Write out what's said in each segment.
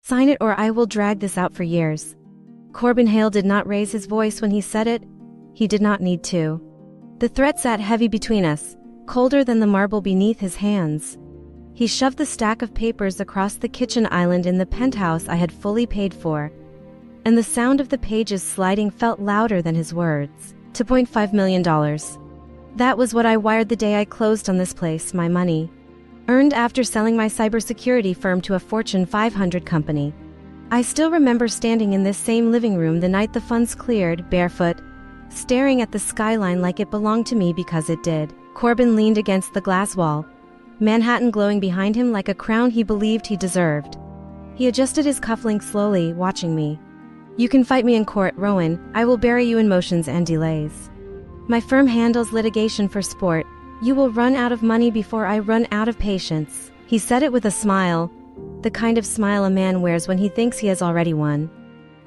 Sign it or I will drag this out for years." Corbin Hale did not raise his voice when he said it. He did not need to. The threat sat heavy between us, colder than the marble beneath his hands. He shoved the stack of papers across the kitchen island in the penthouse I had fully paid for, and the sound of the pages sliding felt louder than his words. $2.5 million. That was what I wired the day I closed on this place, my money. Earned after selling my cybersecurity firm to a Fortune 500 company. I still remember standing in this same living room the night the funds cleared, barefoot, staring at the skyline like it belonged to me because it did. Corbin leaned against the glass wall, Manhattan glowing behind him like a crown he believed he deserved. He adjusted his cufflinks slowly, watching me. "You can fight me in court, Rowan. I will bury you in motions and delays. My firm handles litigation for sport. You will run out of money before I run out of patience." He said it with a smile, the kind of smile a man wears when he thinks he has already won.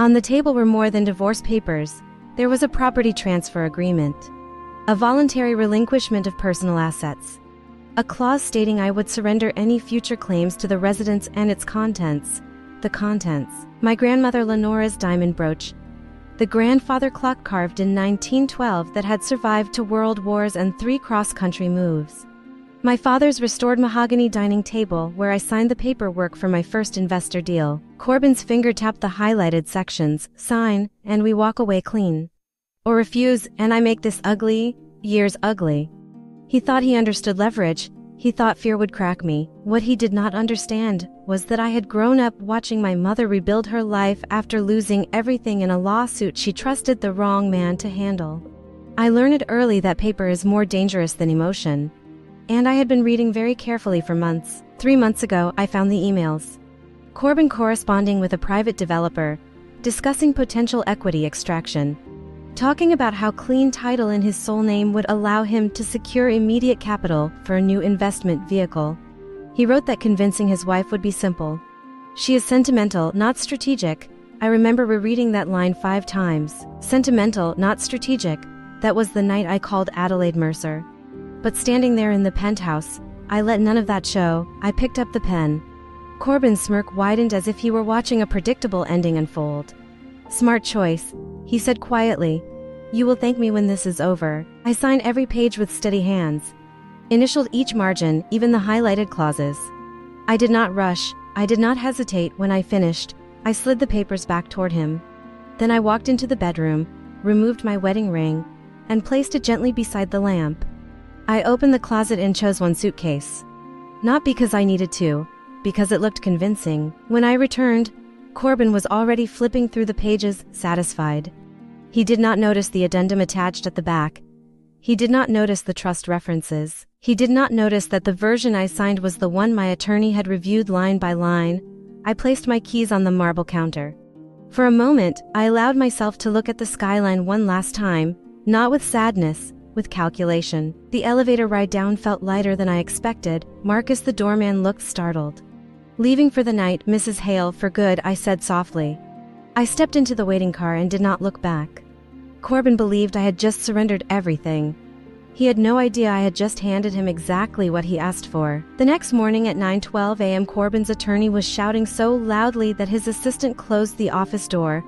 On the table were more than divorce papers. There was a property transfer agreement, a voluntary relinquishment of personal assets, a clause stating I would surrender any future claims to the residence and its contents. The contents: my grandmother Lenora's diamond brooch, the grandfather clock carved in 1912 that had survived 2 world wars and 3 cross-country moves, my father's restored mahogany dining table where I signed the paperwork for my first investor deal. Corbin's finger tapped the highlighted sections. "Sign, and we walk away clean. Or refuse, and I make this years ugly." He thought he understood leverage. He thought fear would crack me. What he did not understand was that I had grown up watching my mother rebuild her life after losing everything in a lawsuit she trusted the wrong man to handle. I learned early that paper is more dangerous than emotion. And I had been reading very carefully for months. 3 months ago, I found the emails. Corbin corresponding with a private developer, discussing potential equity extraction, talking about how clean title in his sole name would allow him to secure immediate capital for a new investment vehicle. He wrote that convincing his wife would be simple. "She is sentimental, not strategic." I remember rereading that line 5 times. Sentimental, not strategic. That was the night I called Adelaide Mercer. But standing there in the penthouse, I let none of that show. I picked up the pen. Corbin's smirk widened as if he were watching a predictable ending unfold. "Smart choice," he said quietly. "You will thank me when this is over." I signed every page with steady hands, initialed each margin, even the highlighted clauses. I did not rush, I did not hesitate. When I finished, I slid the papers back toward him. Then I walked into the bedroom, removed my wedding ring, and placed it gently beside the lamp. I opened the closet and chose one suitcase. Not because I needed to, because it looked convincing. When I returned, Corbin was already flipping through the pages, satisfied. He did not notice the addendum attached at the back. He did not notice the trust references. He did not notice that the version I signed was the one my attorney had reviewed line by line. I placed my keys on the marble counter. For a moment, I allowed myself to look at the skyline one last time, not with sadness, with calculation. The elevator ride down felt lighter than I expected. Marcus the doorman looked startled. "Leaving for the night, Mrs. Hale, for good," I said softly. I stepped into the waiting car and did not look back. Corbin believed I had just surrendered everything. He had no idea I had just handed him exactly what he asked for. The next morning at 9:12 a.m. Corbin's attorney was shouting so loudly that his assistant closed the office door.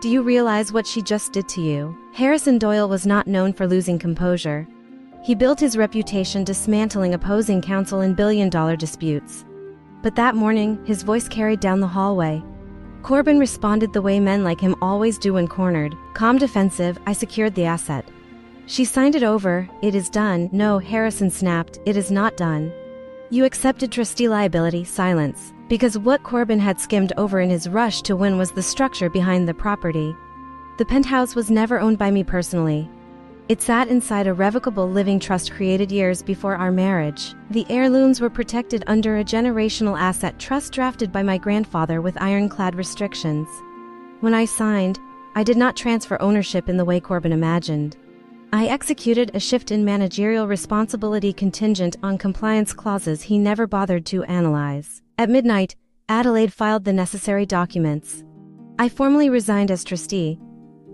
"Do you realize what she just did to you?" Harrison Doyle was not known for losing composure. He built his reputation dismantling opposing counsel in billion-dollar disputes. But that morning, his voice carried down the hallway. Corbin responded the way men like him always do when cornered. Calm, defensive. "I secured the asset. She signed it over. It is done." "No," Harrison snapped, "it is not done. You accepted trustee liability." Silence. Because what Corbin had skimmed over in his rush to win was the structure behind the property. The penthouse was never owned by me personally. It sat inside a revocable living trust created years before our marriage. The heirlooms were protected under a generational asset trust drafted by my grandfather with ironclad restrictions. When I signed, I did not transfer ownership in the way Corbin imagined. I executed a shift in managerial responsibility contingent on compliance clauses he never bothered to analyze. At midnight, Adelaide filed the necessary documents. I formally resigned as trustee.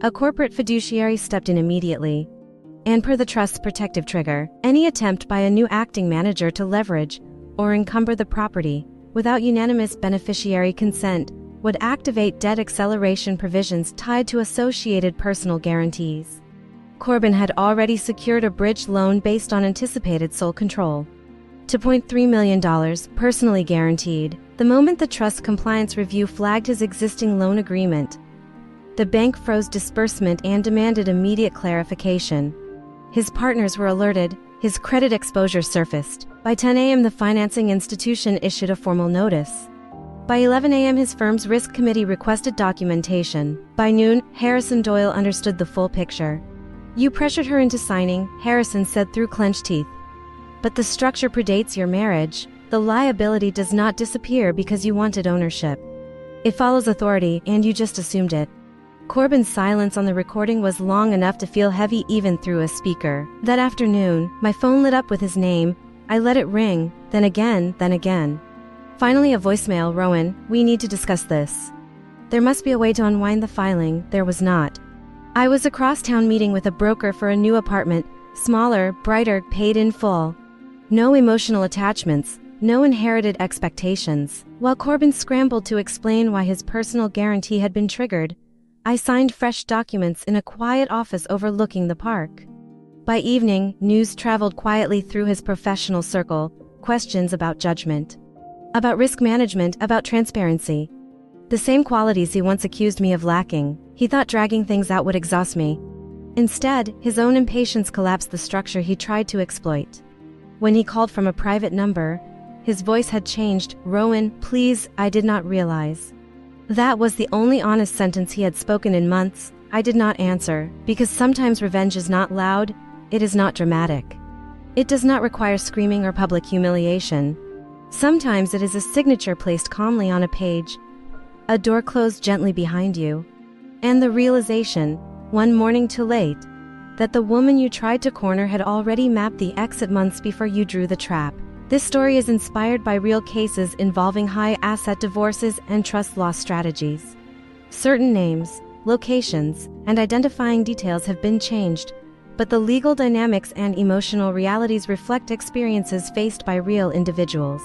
A corporate fiduciary stepped in immediately. And per the trust's protective trigger, any attempt by a new acting manager to leverage or encumber the property without unanimous beneficiary consent would activate debt acceleration provisions tied to associated personal guarantees. Corbin had already secured a bridge loan based on anticipated sole control. $2.3 million, personally guaranteed, the moment the trust compliance review flagged his existing loan agreement. The bank froze disbursement and demanded immediate clarification. His partners were alerted, his credit exposure surfaced. By 10 a.m. the financing institution issued a formal notice. By 11 a.m. his firm's risk committee requested documentation. By noon, Harrison Doyle understood the full picture. "You pressured her into signing," Harrison said through clenched teeth. "But the structure predates your marriage. The liability does not disappear because you wanted ownership. It follows authority, and you just assumed it." Corbin's silence on the recording was long enough to feel heavy even through a speaker. That afternoon, my phone lit up with his name. I let it ring, then again, then again. Finally a voicemail. "Rowan, we need to discuss this." There must be a way to unwind the filing. There was not. I was across town meeting with a broker for a new apartment, smaller, brighter, paid in full. No emotional attachments, no inherited expectations. While Corbin scrambled to explain why his personal guarantee had been triggered, I signed fresh documents in a quiet office overlooking the park. By evening, news traveled quietly through his professional circle, questions about judgment, about risk management, about transparency. The same qualities he once accused me of lacking. He thought dragging things out would exhaust me. Instead, his own impatience collapsed the structure he tried to exploit. When he called from a private number, his voice had changed. "Rowan, please, I did not realize." That was the only honest sentence he had spoken in months. I did not answer, because sometimes revenge is not loud, it is not dramatic. It does not require screaming or public humiliation. Sometimes it is a signature placed calmly on a page, a door closed gently behind you, and the realization, one morning too late, that the woman you tried to corner had already mapped the exit months before you drew the trap. This story is inspired by real cases involving high-asset divorces and trust loss strategies. Certain names, locations, and identifying details have been changed, but the legal dynamics and emotional realities reflect experiences faced by real individuals.